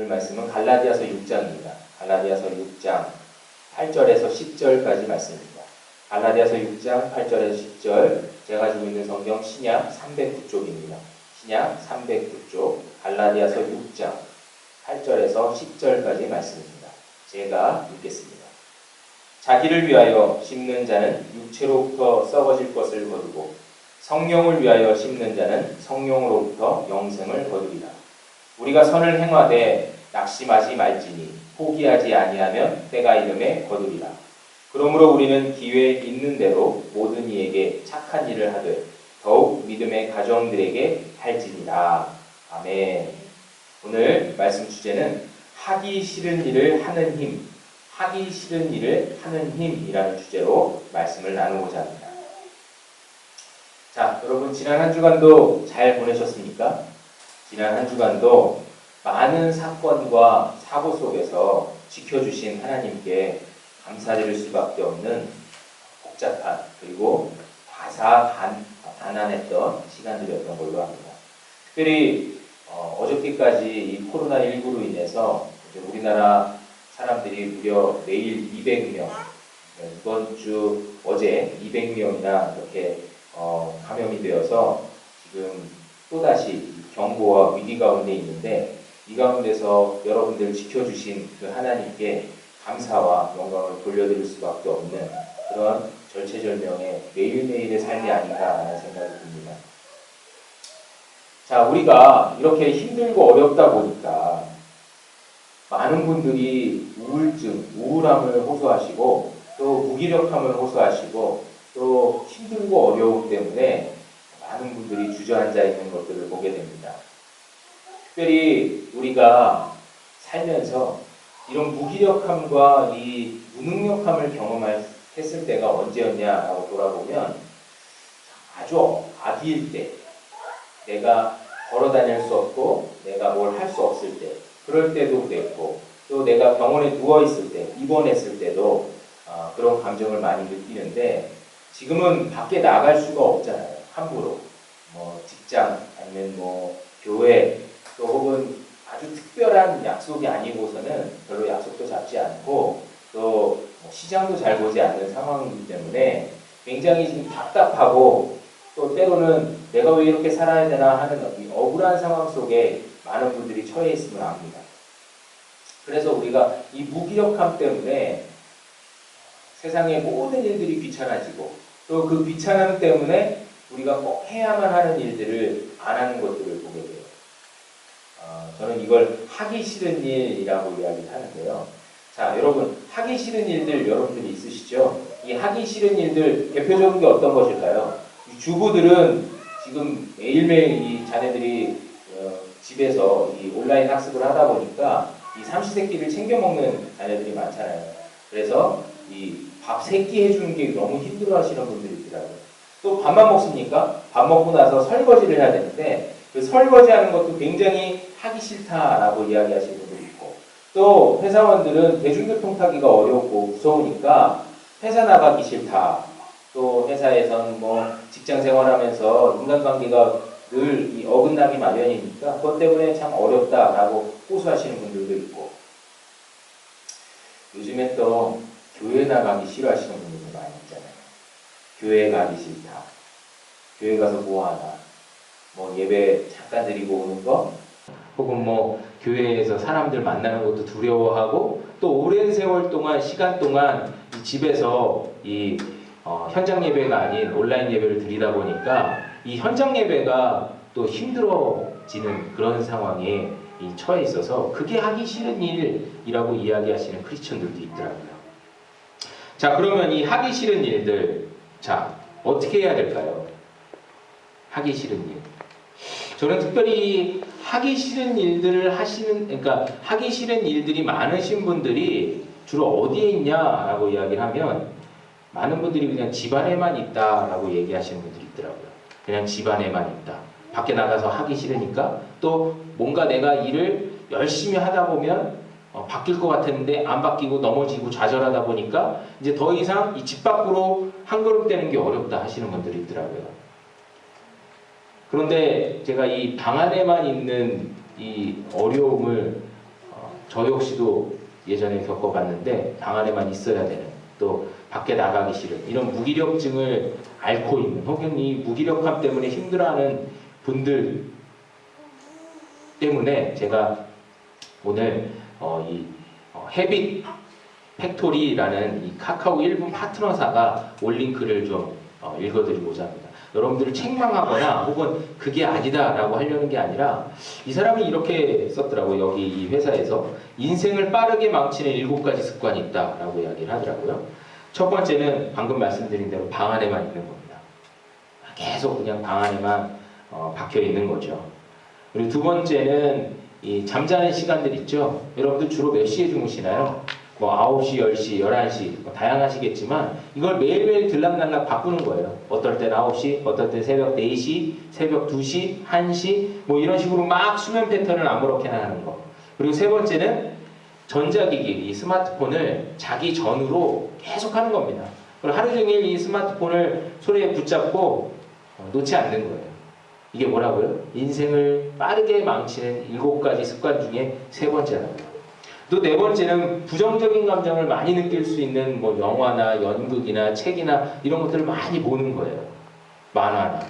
오늘 말씀은 갈라디아서 6장입니다. 갈라디아서 6장 8절에서 10절까지 말씀입니다. 갈라디아서 6장 8절에서 10절, 제가 가지고 있는 성경 신약 309쪽입니다. 신약 309쪽 갈라디아서 6장 8절에서 10절까지 말씀입니다. 제가 읽겠습니다. 자기를 위하여 심는 자는 육체로부터 썩어질 것을 거두고 성령을 위하여 심는 자는 성령으로부터 영생을 거두리라. 우리가 선을 행하되 낙심하지 말지니 포기하지 아니하면 때가 이름에 거두리라. 그러므로 우리는 기회 있는 대로 모든 이에게 착한 일을 하되 더욱 믿음의 가정들에게 할지니라. 아멘. 오늘 말씀 주제는 하기 싫은 일을 하는 힘, 하기 싫은 일을 하는 힘이라는 주제로 말씀을 나누고자 합니다. 자, 여러분 지난 한 주간도 잘 보내셨습니까? 지난 한 주간도 많은 사건과 사고 속에서 지켜주신 하나님께 감사드릴 수밖에 없는 복잡한 그리고 다사다난했던 시간들이었던 걸로 합니다. 특별히 어저께까지 이 코로나19로 인해서 우리나라 사람들이 무려 매일 200명, 이번 주 어제 200명이나 이렇게 감염이 되어서 지금 또다시 경고와 위기 가운데 있는데, 이 가운데서 여러분들 지켜주신 그 하나님께 감사와 영광을 돌려드릴 수밖에 없는 그런 절체절명의 매일매일의 삶이 아닌가라는 생각이 듭니다. 자, 우리가 이렇게 힘들고 어렵다 보니까 많은 분들이 우울증, 우울함을 호소하시고 또 무기력함을 호소하시고 또 힘들고 어려움 때문에 많은 분들이 주저앉아 있는 것들을 보게 됩니다. 특별히 우리가 살면서 이런 무기력함과 이 무능력함을 경험했을 때가 언제였냐라고 돌아보면 아주 아기일 때, 내가 걸어 다닐 수 없고 내가 뭘 할 수 없을 때, 그럴 때도 그랬고, 또 내가 병원에 누워있을 때, 입원했을 때도 그런 감정을 많이 느끼는데, 지금은 밖에 나갈 수가 없잖아요. 함부로. 직장, 아니면 교회, 또 혹은 아주 특별한 약속이 아니고서는 별로 약속도 잡지 않고, 또 시장도 잘 보지 않는 상황이기 때문에 굉장히 지금 답답하고, 또 때로는 내가 왜 이렇게 살아야 되나 하는 억울한 상황 속에 많은 분들이 처해 있음을 압니다. 그래서 우리가 이 무기력함 때문에 세상의 모든 일들이 귀찮아지고, 또 그 귀찮음 때문에 우리가 꼭 해야만 하는 일들을 안 하는 것들을 보게 돼요. 저는 이걸 하기 싫은 일이라고 이야기를 하는데요. 자, 여러분, 하기 싫은 일들 여러분들이 있으시죠? 이 하기 싫은 일들 대표적인 게 어떤 것일까요? 이 주부들은 지금 매일매일 이 자녀들이 집에서 이 온라인 학습을 하다 보니까 이 삼시세끼를 챙겨 먹는 자녀들이 많잖아요. 그래서 이 밥 3끼 해주는 게 너무 힘들어 하시는 분들이 있더라고요. 또 밥만 먹습니까? 밥 먹고 나서 설거지를 해야 되는데, 그 설거지 하는 것도 굉장히 하기 싫다라고 이야기하시는 분들이 있고, 또 회사원들은 대중교통 타기가 어렵고 무서우니까 회사 나가기 싫다. 또 회사에서는 직장 생활하면서 인간관계가 늘 이 어긋나기 마련이니까 그것 때문에 참 어렵다라고 호소하시는 분들도 있고, 요즘에 또 교회 나가기 싫어하시는 분들도 많이 있잖아요. 교회 가기 싫다. 교회 가서 뭐하나. 예배 잠깐 드리고 오는 거, 혹은 교회에서 사람들 만나는 것도 두려워하고, 또 오랜 세월 동안, 시간 동안 이 집에서 현장 예배가 아닌 온라인 예배를 드리다 보니까 이 현장 예배가 또 힘들어지는 그런 상황에 처해 있어서 그게 하기 싫은 일이라고 이야기하시는 크리스천들도 있더라고요. 자, 그러면 이 하기 싫은 일들, 자, 어떻게 해야 될까요? 하기 싫은 일. 저는 특별히 하기 싫은 일들을 그러니까 하기 싫은 일들이 많으신 분들이 주로 어디에 있냐라고 이야기를 하면, 많은 분들이 그냥 집안에만 있다라고 얘기하시는 분들이 있더라고요. 그냥 집안에만 있다. 밖에 나가서 하기 싫으니까, 또 뭔가 내가 일을 열심히 하다 보면 바뀔 것 같았는데 안 바뀌고 넘어지고 좌절하다 보니까 이제 더 이상 이 집 밖으로 한 걸음 떼는 게 어렵다 하시는 분들이 있더라고요. 그런데 제가 이 방 안에만 있는 이 어려움을 저 역시도 예전에 겪어봤는데 방 안에만 있어야 되는, 또 밖에 나가기 싫은 이런 무기력증을 앓고 있는, 혹은 이 무기력함 때문에 힘들어하는 분들 때문에 제가 오늘 이 헤빗 팩토리라는 이 카카오 1분 파트너사가 올린 글을 좀 읽어드리고자 합니다. 여러분들을 책망하거나 혹은 그게 아니다라고 하려는 게 아니라, 이 사람이 이렇게 썼더라고요. 여기 이 회사에서 인생을 빠르게 망치는 7가지 습관이 있다라고 이야기를 하더라고요. 첫 번째는 방금 말씀드린 대로 방 안에만 있는 겁니다. 계속 그냥 방 안에만 박혀 있는 거죠. 그리고 두 번째는 이 잠자는 시간들 있죠. 여러분들 주로 몇 시에 주무시나요? 뭐 9시, 10시, 11시 다양하시겠지만 이걸 매일매일 들락날락 바꾸는 거예요. 어떨 땐 9시, 어떨 땐 새벽 4시, 새벽 2시, 1시 뭐 이런 식으로 막 수면 패턴을 아무렇게나 하는 거. 그리고 세 번째는 전자기기, 이 스마트폰을 자기 전후로 계속 하는 겁니다. 그리고 하루 종일 이 스마트폰을 손에 붙잡고 놓지 않는 거예요. 이게 뭐라고요? 인생을 빠르게 망치는 7가지 습관 중에 세 번째라고요. 또 네 번째는 부정적인 감정을 많이 느낄 수 있는 뭐 영화나 연극이나 책이나 이런 것들을 많이 보는 거예요. 만화나.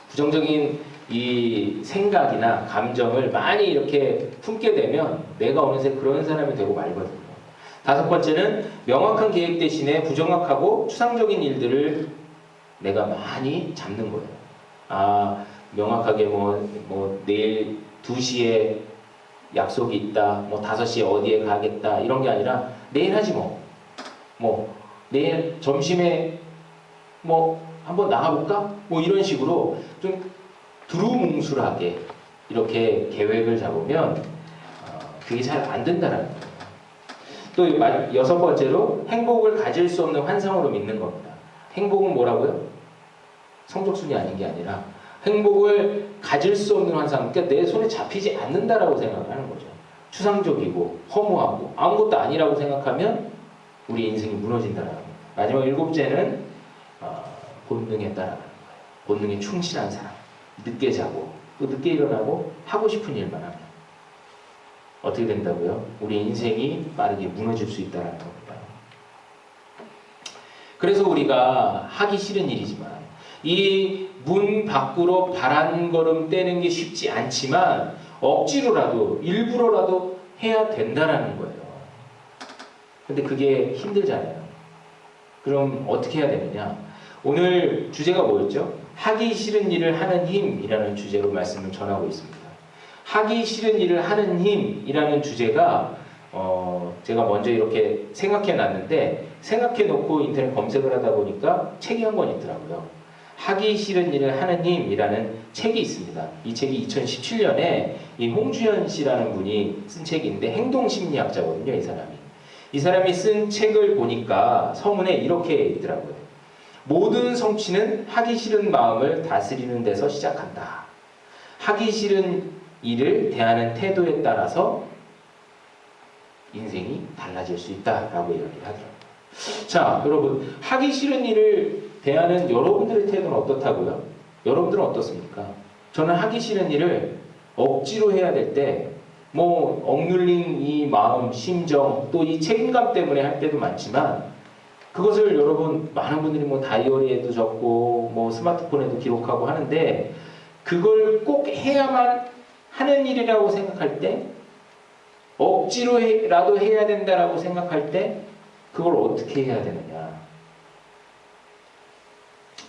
부정적인 이 생각이나 감정을 많이 이렇게 품게 되면 내가 어느새 그런 사람이 되고 말거든요. 다섯 번째는 명확한 계획 대신에 부정확하고 추상적인 일들을 내가 많이 잡는 거예요. 아, 명확하게 뭐 내일 2시에 약속이 있다, 뭐 5시에 어디에 가겠다, 이런 게 아니라 내일 하지 뭐 내일 점심에 뭐 한번 나가볼까? 뭐 이런 식으로 좀 두루뭉술하게 이렇게 계획을 잡으면 그게 잘 안 된다라는 거예요. 또 여섯 번째로 행복을 가질 수 없는 환상으로 믿는 겁니다. 행복은 뭐라고요? 성적순이 아닌 게 아니라 행복을 가질 수 없는 환상, 그러니까 내 손에 잡히지 않는다라고 생각을 하는 거죠. 추상적이고 허무하고 아무것도 아니라고 생각하면 우리 인생이 무너진다라는 거예요. 마지막 7째는 본능에 따라가는 거예요. 본능에 충실한 사람, 늦게 자고 또 늦게 일어나고 하고 싶은 일만 하면 어떻게 된다고요? 우리 인생이 빠르게 무너질 수 있다는 겁니다. 그래서 우리가 하기 싫은 일이지만 이 문 밖으로 바람걸음 떼는 게 쉽지 않지만 억지로라도 일부러라도 해야 된다라는 거예요. 근데 그게 힘들잖아요. 그럼 어떻게 해야 되느냐? 오늘 주제가 뭐였죠? 하기 싫은 일을 하는 힘이라는 주제로 말씀을 전하고 있습니다. 하기 싫은 일을 하는 힘이라는 주제가 제가 먼저 이렇게 생각해 놨는데, 생각해 놓고 인터넷 검색을 하다 보니까 책이 한 권 있더라고요. 하기 싫은 일을 하는 힘이라는 책이 있습니다. 이 책이 2017년에 이 홍주연 씨라는 분이 쓴 책인데 행동심리학자거든요, 이 사람이. 이 사람이 쓴 책을 보니까 서문에 이렇게 있더라고요. 모든 성취는 하기 싫은 마음을 다스리는 데서 시작한다. 하기 싫은 일을 대하는 태도에 따라서 인생이 달라질 수 있다라고 이야기를 하더라고요. 자, 여러분, 하기 싫은 일을 대하는 여러분들의 태도는 어떻다고요? 여러분들은 어떻습니까? 저는 하기 싫은 일을 억지로 해야 될 때, 뭐 억눌린 이 마음, 심정, 또 이 책임감 때문에 할 때도 많지만, 그것을 여러분 많은 분들이 뭐 다이어리에도 적고 뭐 스마트폰에도 기록하고 하는데, 그걸 꼭 해야만 하는 일이라고 생각할 때, 억지로라도 해야 된다라고 생각할 때 그걸 어떻게 해야 되느냐.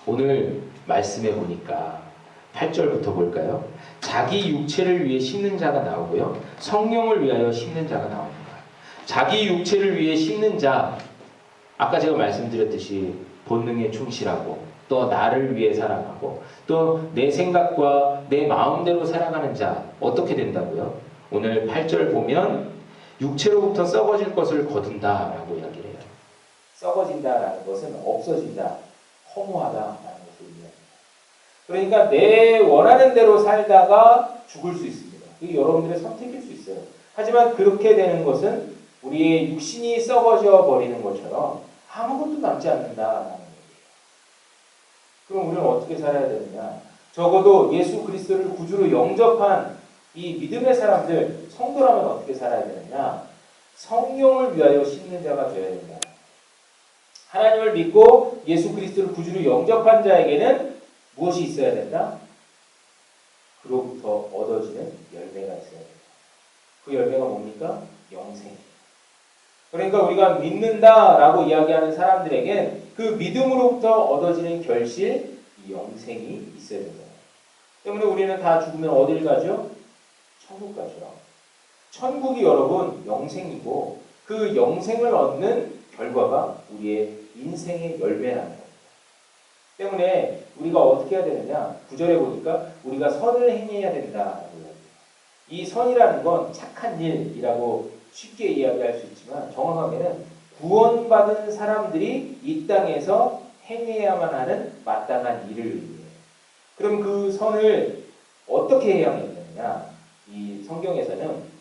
오늘 말씀해 보니까 8절부터 볼까요? 자기 육체를 위해 심는 자가 나오고요, 성령을 위하여 심는 자가 나옵니다. 자기 육체를 위해 심는 자, 아까 제가 말씀드렸듯이 본능에 충실하고 또 나를 위해 살아가고 또 내 생각과 내 마음대로 살아가는 자, 어떻게 된다고요? 오늘 8절 보면 육체로부터 썩어질 것을 거둔다라고 이야기를 해요. 썩어진다라는 것은 없어진다, 허무하다라는 것을 이야기합니다. 그러니까 내 원하는 대로 살다가 죽을 수 있습니다. 이게 여러분들의 선택일 수 있어요. 하지만 그렇게 되는 것은 우리의 육신이 썩어져 버리는 것처럼 아무것도 남지 않는다라는 거예요. 그럼 우리는 어떻게 살아야 되느냐? 적어도 예수 그리스도를 구주로 영접한 이 믿음의 사람들, 성도라면 어떻게 살아야 되느냐? 성령을 위하여 심는 자가 되어야 된다. 하나님을 믿고 예수 그리스도를 구주로 영접한 자에게는 무엇이 있어야 된다? 그로부터 얻어지는 열매가 있어야 된다. 그 열매가 뭡니까? 영생. 그러니까 우리가 믿는다라고 이야기하는 사람들에겐 그 믿음으로부터 얻어지는 결실, 이 영생이 있어야 된다. 때문에 우리는 다 죽으면 어딜 가죠? 천국 가죠. 천국이 여러분 영생이고 그 영생을 얻는 결과가 우리의 인생의 열매라는 겁니다. 때문에 우리가 어떻게 해야 되느냐? 9절에 보니까 우리가 선을 행해야 된다라고 이야기해요. 이 선이라는 건 착한 일이라고 쉽게 이야기할 수 있지만 정확하게는 구원받은 사람들이 이 땅에서 행해야만 하는 마땅한 일을 의미해요. 그럼 그 선을 어떻게 해야 되느냐? 이 성경에서는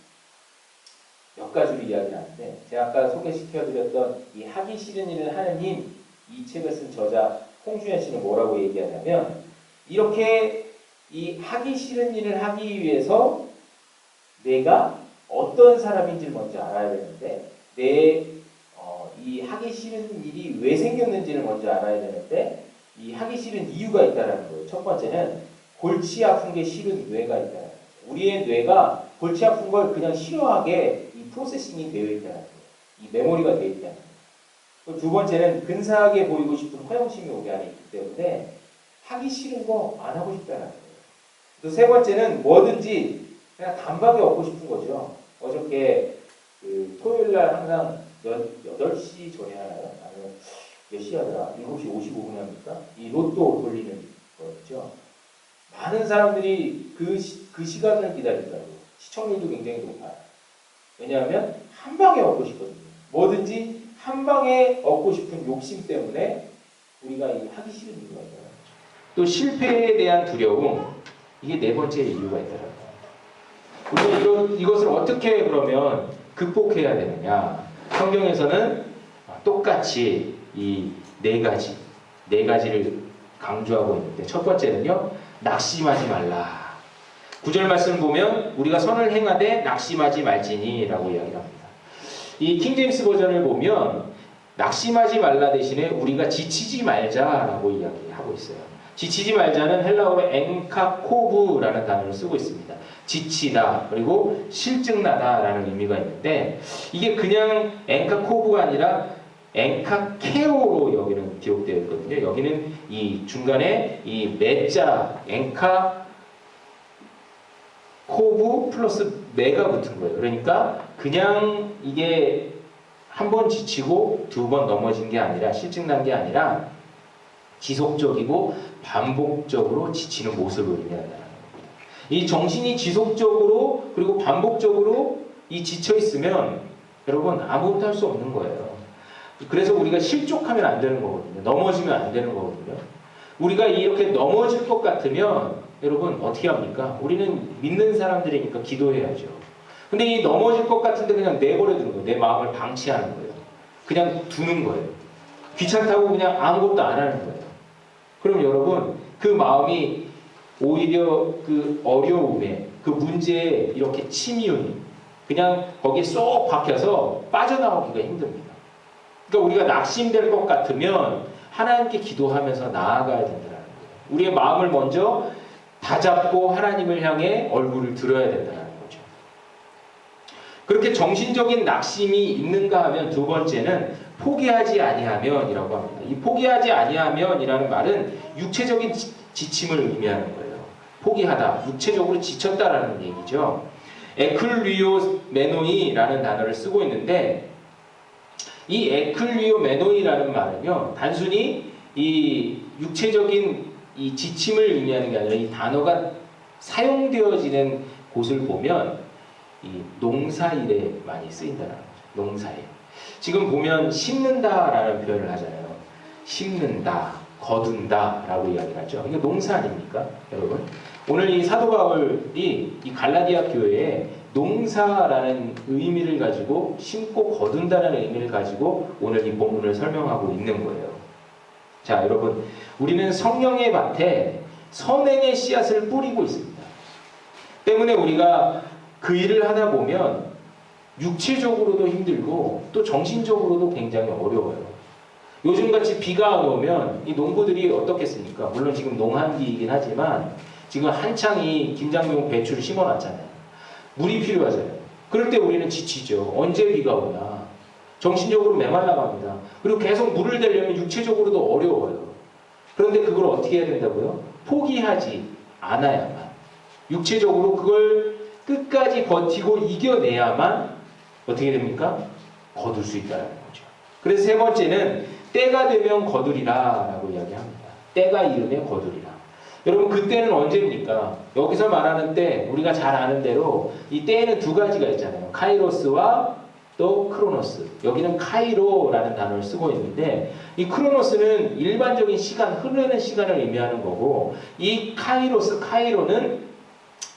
몇 가지로 이야기하는데 제가 아까 소개시켜드렸던 이 하기 싫은 일을 하는 힘, 이 책을 쓴 저자 홍준현 씨는 뭐라고 얘기하냐면 이렇게 이 하기 싫은 일을 하기 위해서 내가 어떤 사람인지를 먼저 알아야 되는데 이 하기 싫은 일이 왜 생겼는지를 먼저 알아야 되는데 이 하기 싫은 이유가 있다는 거예요. 첫 번째는 골치 아픈 게 싫은 뇌가 있다는 거예요. 우리의 뇌가 골치 아픈 걸 그냥 싫어하게 이 프로세싱이 되어 있다는 거예요. 이 메모리가 되어 있다는 거예요. 두 번째는 근사하게 보이고 싶은 허영심이 우리 안에 있기 때문에 하기 싫은 거 안 하고 싶다는 거예요. 또 세 번째는 뭐든지 그냥 단박에 얻고 싶은 거죠. 어저께 그 토요일날 항상 8시 전에 하나요? 아니면 몇 시 하더라? 7시 55분에 합니까? 이 로또 돌리는 거였죠. 많은 사람들이 그 시간을 기다리더라고요. 시청률도 굉장히 높아요. 왜냐하면 한 방에 얻고 싶거든요. 뭐든지 한 방에 얻고 싶은 욕심 때문에 우리가 하기 싫은 이유가 있어요. 또 실패에 대한 두려움, 이게 네 번째 이유가 있더라고요. 우리가 이것을 어떻게 그러면 극복해야 되느냐? 성경에서는 똑같이 이 네 가지를 강조하고 있는데 첫 번째는요, 낙심하지 말라. 9절 말씀 보면 우리가 선을 행하되 낙심하지 말지니라고 이야기합니다. 이 킹제임스 버전을 보면 낙심하지 말라 대신에 우리가 지치지 말자라고 이야기하고 있어요. 지치지 말자는 헬라어로 엔카코브라는 단어를 쓰고 있습니다. 지치다 그리고 실증나다라는 의미가 있는데 이게 그냥 엔카코브가 아니라 엔카케오로 여기는 기록되어 있거든요. 여기는 이 중간에 이 메자 엔카 코브 플러스 메가 붙은 거예요. 그러니까 그냥 이게 한 번 지치고 두 번 넘어진 게 아니라 실증난 게 아니라 지속적이고 반복적으로 지치는 모습을 의미한다는 겁니다. 이 정신이 지속적으로 그리고 반복적으로 이 지쳐 있으면 여러분 아무것도 할 수 없는 거예요. 그래서 우리가 실족하면 안 되는 거거든요. 넘어지면 안 되는 거거든요. 우리가 이렇게 넘어질 것 같으면 여러분 어떻게 합니까? 우리는 믿는 사람들이니까 기도해야죠. 근데 이 넘어질 것 같은데 그냥 내버려 두는 거예요. 내 마음을 방치하는 거예요. 그냥 두는 거예요. 귀찮다고 그냥 아무것도 안 하는 거예요. 그럼 여러분 그 마음이 오히려 그 어려움에 그 문제에 이렇게 침이윤 그냥 거기에 쏙 박혀서 빠져나오기가 힘듭니다. 그러니까 우리가 낙심될 것 같으면 하나님께 기도하면서 나아가야 된다는 거예요. 우리의 마음을 먼저 다잡고 하나님을 향해 얼굴을 들어야 된다는 거죠. 그렇게 정신적인 낙심이 있는가 하면 두 번째는 포기하지 아니하면이라고 합니다. 이 포기하지 아니하면이라는 말은 육체적인 지침을 의미하는 거예요. 포기하다, 육체적으로 지쳤다라는 얘기죠. 에클리오메노이라는 단어를 쓰고 있는데 이 에클리오메노이라는 말은요, 단순히 이 육체적인 이 지침을 의미하는 게 아니라 이 단어가 사용되어지는 곳을 보면 이 농사일에 많이 쓰인다는 거죠. 농사일. 지금 보면 심는다라는 표현을 하잖아요. 심는다, 거둔다라고 이야기를 하죠. 이게 농사 아닙니까, 여러분? 오늘 이 사도 바울이 이 갈라디아 교회에 농사라는 의미를 가지고 심고 거둔다는 의미를 가지고 오늘 이 본문을 설명하고 있는 거예요. 자, 여러분, 우리는 성령의 밭에 선행의 씨앗을 뿌리고 있습니다. 때문에 우리가 그 일을 하다 보면 육체적으로도 힘들고 또 정신적으로도 굉장히 어려워요. 요즘같이 비가 안 오면 이 농부들이 어떻겠습니까? 물론 지금 농한기이긴 하지만 지금 한창 이 김장용 배추를 심어놨잖아요. 물이 필요하잖아요. 그럴 때 우리는 지치죠. 언제 비가 오나. 정신적으로 메말라갑니다. 그리고 계속 물을 대려면 육체적으로도 어려워요. 그런데 그걸 어떻게 해야 된다고요? 포기하지 않아야만. 육체적으로 그걸 끝까지 버티고 이겨내야만 어떻게 됩니까? 거둘 수 있다는 거죠. 그래서 세 번째는 때가 되면 거두리라 라고 이야기합니다. 때가 이르면 거두리라. 여러분 그때는 언제입니까? 여기서 말하는 때 우리가 잘 아는 대로 이 때에는 두 가지가 있잖아요. 카이로스와 또 크로노스. 여기는 카이로라는 단어를 쓰고 있는데 이 크로노스는 일반적인 시간, 흐르는 시간을 의미하는 거고 이 카이로는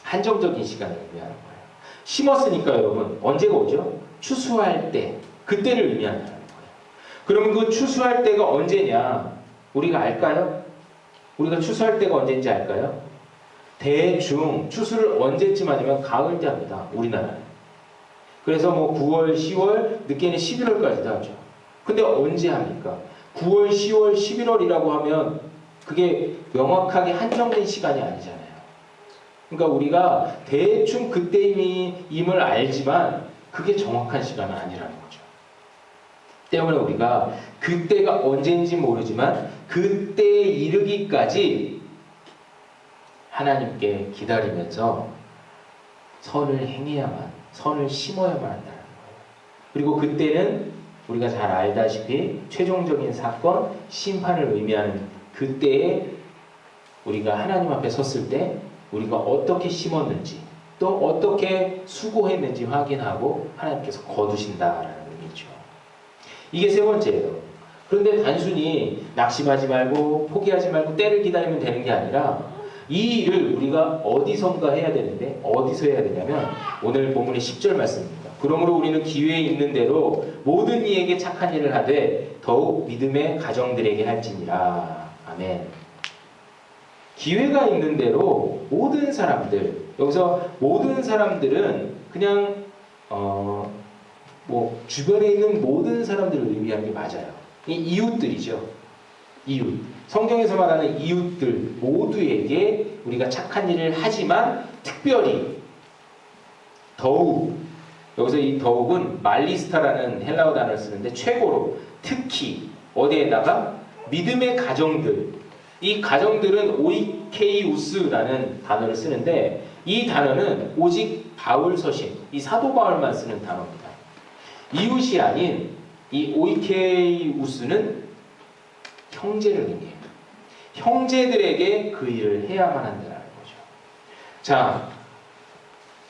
한정적인 시간을 의미하는 거예요. 심었으니까 여러분 언제가 오죠? 추수할 때, 그때를 의미한다는 거예요. 그러면 그 추수할 때가 언제냐? 우리가 알까요? 우리가 추수할 때가 언제인지 알까요? 대충 추수를 언제쯤 하냐면 가을 때 합니다. 우리나라는. 그래서 뭐 9월, 10월, 늦게는 11월까지도 하죠. 근데 언제 합니까? 9월, 10월, 11월이라고 하면 그게 명확하게 한정된 시간이 아니잖아요. 그러니까 우리가 대충 그때임을 알지만 그게 정확한 시간은 아니라는 거죠. 때문에 우리가 그때가 언제인지 모르지만 그때에 이르기까지 하나님께 기다리면서 선을 행해야만, 선을 심어야만 한다는 거예요. 그리고 그때는 우리가 잘 알다시피 최종적인 사건, 심판을 의미하는 그때에 우리가 하나님 앞에 섰을 때 우리가 어떻게 심었는지 또 어떻게 수고했는지 확인하고 하나님께서 거두신다라는 의미죠. 이게 세 번째예요. 그런데 단순히 낙심하지 말고 포기하지 말고 때를 기다리면 되는 게 아니라 이 일을 우리가 어디선가 해야 되는데 어디서 해야 되냐면 오늘 본문의 10절 말씀입니다. 그러므로 우리는 기회에 있는 대로 모든 이에게 착한 일을 하되 더욱 믿음의 가정들에게 할지니라. 아멘. 기회가 있는 대로 모든 사람들, 여기서 모든 사람들은 그냥 뭐 주변에 있는 모든 사람들을 의미하는 게 맞아요. 이 이웃들이죠. 이웃. 성경에서 말하는 이웃들 모두에게 우리가 착한 일을 하지만 특별히 더욱, 여기서 이 더욱은 말리스타라는 헬라어 단어를 쓰는데 최고로, 특히 어디에다가 믿음의 가정들, 이 가정들은 오이케이우스라는 단어를 쓰는데 이 단어는 오직 바울 서신, 이 사도 바울만 쓰는 단어입니다. 이웃이 아닌 이 오이케이우스는 형제를 의미해요. 형제들에게 그 일을 해야만 한다는 거죠. 자,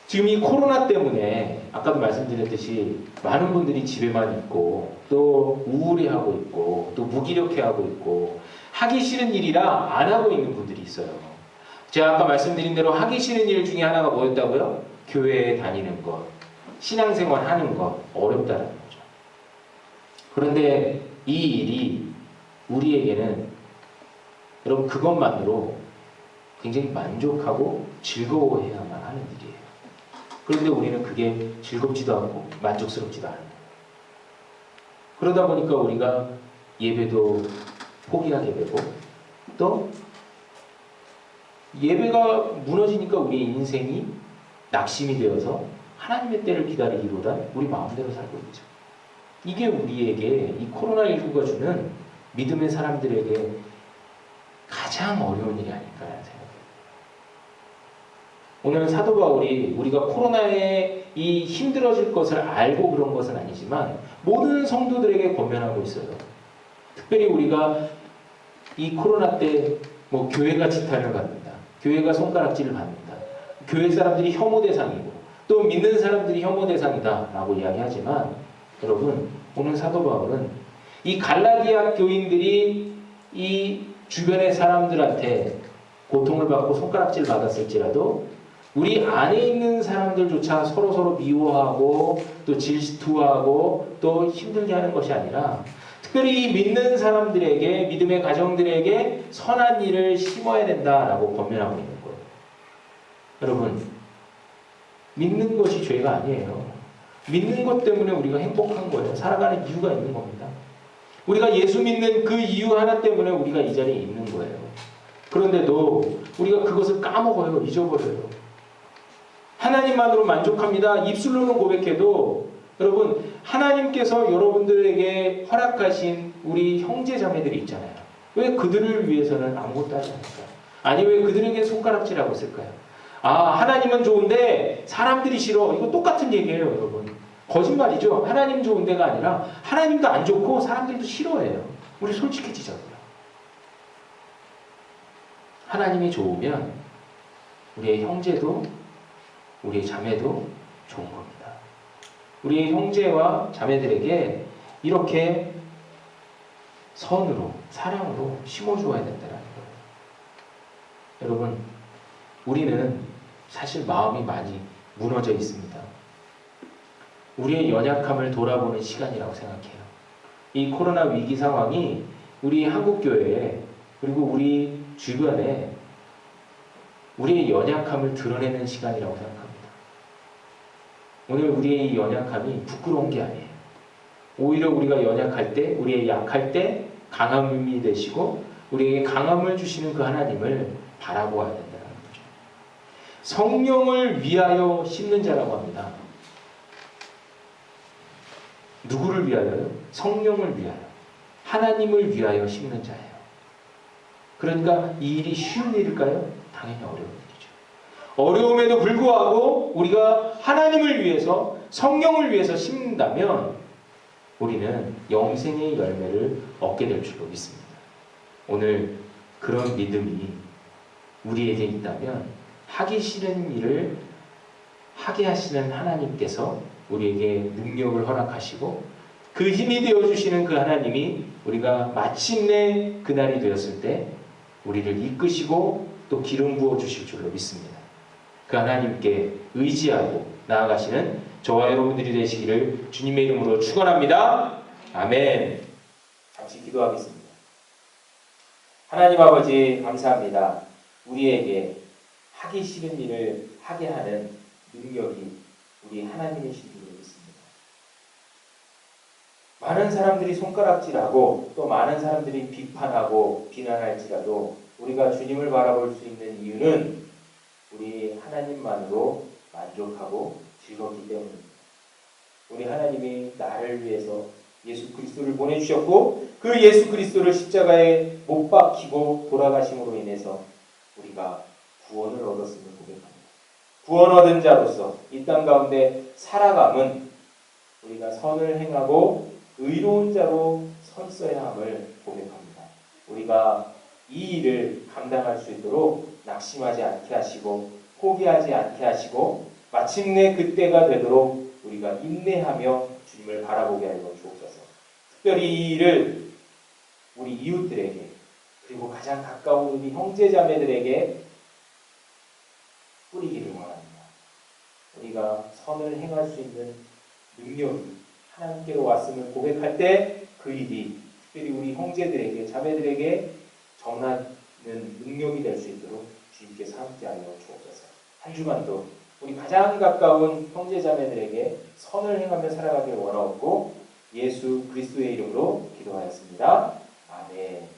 지금 이 코로나 때문에 아까도 말씀드렸듯이 많은 분들이 집에만 있고 또 우울해하고 있고 또 무기력해하고 있고 하기 싫은 일이라 안 하고 있는 분들이 있어요. 제가 아까 말씀드린 대로 하기 싫은 일 중에 하나가 뭐였다고요? 교회에 다니는 것, 신앙생활 하는 것, 어렵다는 거죠. 그런데 이 일이 우리에게는 여러분 그것만으로 굉장히 만족하고 즐거워해야만 하는 일이에요. 그런데 우리는 그게 즐겁지도 않고 만족스럽지도 않아요. 그러다 보니까 우리가 예배도 포기하게 되고 또 예배가 무너지니까 우리 인생이 낙심이 되어서 하나님의 때를 기다리기보다 우리 마음대로 살고 있죠. 이게 우리에게 이 코로나19가 주는 믿음의 사람들에게 가장 어려운 일이 아닐까라는 생각이에요. 오늘 사도 바울이 우리가 코로나에 이 힘들어질 것을 알고 그런 것은 아니지만 모든 성도들에게 권면하고 있어요. 특별히 우리가 이 코로나 때 뭐 교회가 지탄을 받는다. 교회가 손가락질을 받는다. 교회 사람들이 혐오 대상이고 또 믿는 사람들이 혐오 대상이다 라고 이야기하지만 여러분 오늘 사도 바울은 이 갈라디아 교인들이 이 주변의 사람들한테 고통을 받고 손가락질을 받았을지라도 우리 안에 있는 사람들조차 서로 미워하고 또 질투하고 또 힘들게 하는 것이 아니라 특별히 믿는 사람들에게, 믿음의 가정들에게 선한 일을 심어야 된다라고 권면하고 있는 거예요. 여러분, 믿는 것이 죄가 아니에요. 믿는 것 때문에 우리가 행복한 거예요. 살아가는 이유가 있는 겁니다. 우리가 예수 믿는 그 이유 하나 때문에 우리가 이 자리에 있는 거예요. 그런데도 우리가 그것을 까먹어요. 잊어버려요. 하나님만으로 만족합니다. 입술로는 고백해도 여러분, 하나님께서 여러분들에게 허락하신 우리 형제 자매들이 있잖아요. 왜 그들을 위해서는 아무것도 하지 않을까요? 아니, 왜 그들에게 손가락질하고 있을까요? 하나님은 좋은데 사람들이 싫어. 이거 똑같은 얘기예요, 여러분. 거짓말이죠. 하나님 좋은 데가 아니라 하나님도 안 좋고 사람들도 싫어해요. 우리 솔직해지자고요. 하나님이 좋으면 우리의 형제도 우리의 자매도 좋은 겁니다. 우리의 형제와 자매들에게 이렇게 선으로, 사랑으로 심어주어야 된다는 거예요. 여러분, 우리는 사실 마음이 많이 무너져 있습니다. 우리의 연약함을 돌아보는 시간이라고 생각해요. 이 코로나 위기 상황이 우리 한국교회에 그리고 우리 주변에 우리의 연약함을 드러내는 시간이라고 생각합니다. 오늘 우리의 이 연약함이 부끄러운 게 아니에요. 오히려 우리가 연약할 때, 우리의 약할 때 강함이 되시고 우리에게 강함을 주시는 그 하나님을 바라보아야 된다는 거죠. 성령을 위하여 심는 자라고 합니다. 누구를 위하여요? 성령을 위하여. 하나님을 위하여 심는 자예요. 그러니까 이 일이 쉬운 일일까요? 당연히 어려운 일이죠. 어려움에도 불구하고 우리가 하나님을 위해서, 성령을 위해서 심는다면 우리는 영생의 열매를 얻게 될 줄로 믿습니다. 오늘 그런 믿음이 우리에게 있다면 하기 싫은 일을 하게 하시는 하나님께서 우리에게 능력을 허락하시고 그 힘이 되어주시는 그 하나님이 우리가 마침내 그날이 되었을 때 우리를 이끄시고 또 기름 부어주실 줄로 믿습니다. 그 하나님께 의지하고 나아가시는 저와 여러분들이 되시기를 주님의 이름으로 축원합니다. 아멘. 잠시 기도하겠습니다. 하나님 아버지 감사합니다. 우리에게 하기 싫은 일을 하게 하는 능력이 우리 하나님이신 줄로 믿습니다. 많은 사람들이 손가락질하고 또 많은 사람들이 비판하고 비난할지라도 우리가 주님을 바라볼 수 있는 이유는 우리 하나님만으로 만족하고 즐겁기 때문입니다. 우리 하나님이 나를 위해서 예수 그리스도를 보내주셨고 그 예수 그리스도를 십자가에 못 박히고 돌아가심으로 인해서 우리가 구원을 얻었음을 고백합니다. 구원 얻은 자로서 이 땅 가운데 살아감은 우리가 선을 행하고 의로운 자로 서 있어야 함을 고백합니다. 우리가 이 일을 감당할 수 있도록 낙심하지 않게 하시고 포기하지 않게 하시고 마침내 그때가 되도록 우리가 인내하며 주님을 바라보게 하여 주옵소서. 특별히 이 일을 우리 이웃들에게 그리고 가장 가까운 우리 형제자매들에게 뿌리기를 원합니다. 우리가 선을 행할 수 있는 능력이 하나님께로 왔음을 고백할 때 그 일이 특별히 우리 형제들에게 자매들에게 전하는 능력이 될 수 있도록 주님께서 함께하여 주옵소서. 한 주간도 우리 가장 가까운 형제자매들에게 선을 행하며 살아가기를 원하옵고 예수 그리스도의 이름으로 기도하였습니다. 아멘.